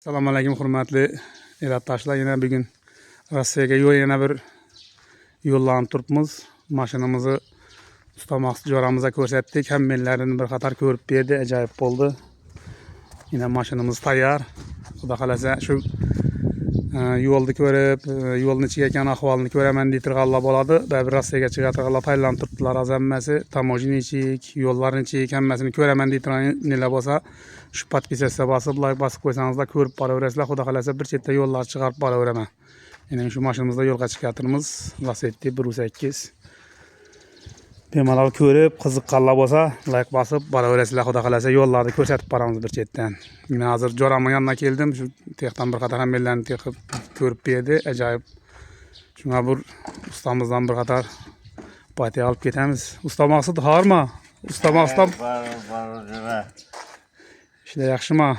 Assalomu alaykum hurmatli elatdoshlar. Yana bugun Rossiyaga yana bir yo'llanib turibmiz. Mashinamizni ustamoqchi joramizga ko'rsatdik. Hammalarni bir qator ko'rib berdi. Ajoyib bo'ldi. Yana mashinamiz tayyor. Xudo xolasa shu yo'lni ko'rib, yo'lning ichiga ekan ahvolini ko'raman deytirganlar bo'ladi. Baribir Rossiyaga chiqartirganlar tayyorlanib turibdilar. Hammasi tamojnichik, yo'llarnichik hammasini ko'raman deytirganlar bo'lsa, shu podpisatsiya bosib, like bosib qo'ysangizlar ko'rib boraverasizlar. Xudo xolasa bir chetda yo'llar chiqarib boraveraman. Ya'ni shu mashinamizda yo'lga chiqartiramiz. Lacetti 1.8. Bemalol ko'rib, qiziqqanlar bo'lsa, like bosib boraverasizlar. Xudo xolasa yo'llarni ko'rsatib boramiz bir chetdan. Men hozir joramning yoniga keldim. Shu texdan bir qator hammalarni texib ko'rib berdi. Ajoyib. Shunga bir ustamizdan bir qator partiya olib ketamiz. Usta maqsad hormi? Usta maqsad Var. ishlar yaxshimi?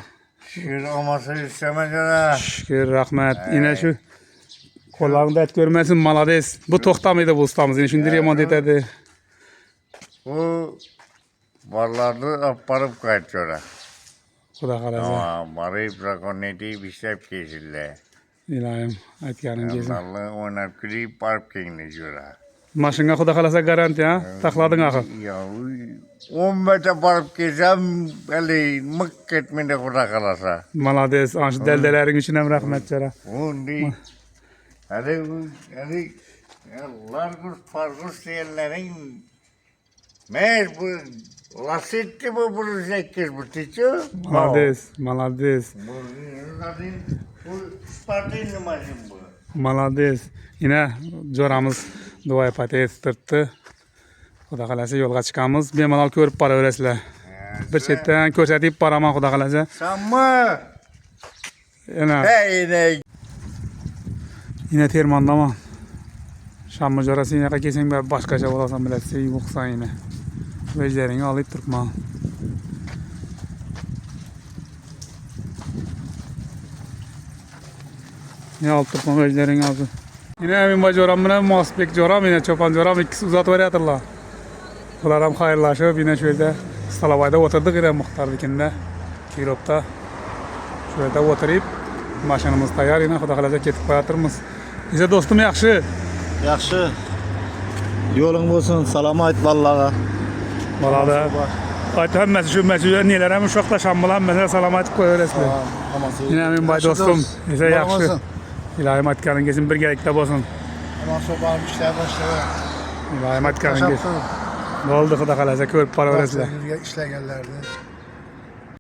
Şükür olmasa istemez yana. Shukr, rahmat. Yine şu qo'llaringda aytib ko'rmasin, malades. Bu to'xtamaydi bu ustamiz. Yine shunday remont etadi. Bu varlardı aparıp kaçıyorlar. Xudo xolasa. Ama barayıp rakoneti işlep kesildi. Ilohim aytganingiz. Yanlarla oynayıp gidip parıp kengliyorlar. Mashinga xudo xolasa garantiya, ha? Taxlading axir. Ya 10 metre parıp kesem öyle mık etmedi kuda kalasa. Malades. Ana shu daldalaring uchun ham rahmat jara. Undi. Hadi Largus pargus diyenlerin meğer bu Lacetti bu 8 bu tiço. Malades. Bu Spartin numarası bu. Malades. Yine jo'ramiz duoy patet turtdi. Xudo xolasa yo'lga chiqamiz. Bemalol ko'rib boraverasizlar. Bir chetdan ko'rsatib boraman xudo xolasa. Sanma. Yana yine termandaman. Shamma jo'rasi yoqqa kelsang boshqacha bo'lasan bilasizlar, yo'qsan yine. Vejlaringni olib turibman. Ne olib turibman vejlaringni hozir. Yine men bajoram bilan Mosbek joram, yine Cho'pon joram ikkisi uzatib beryaptilar. Ular ham xayrlashib, yine shu yerda Stalovoyda o'tirdik, yine Muxtornikida, Kirovda. Shu yerda o'tirib, mashinamiz tayyor, yine xudo xolasa ketib qo'yatirmiz. Siz do'stim yaxshi. Yaxshi. Yo'ling bo'lsin, salomat vallaga. Bolada. Ayt hammasi shu mas'uliyat nelar ham shoqda sham bilan mana salomat qo'yaverasizlar. Yine men boy do'stim, siz yaxshi. Ilohim aytganingiz birgalikda bo'lsin. Aman so'barib ishlar boshladi. Ilohim aytganingiz. Bo'ldi, xudo xolasa ko'rib boraverasizlar. Ishlaganlarni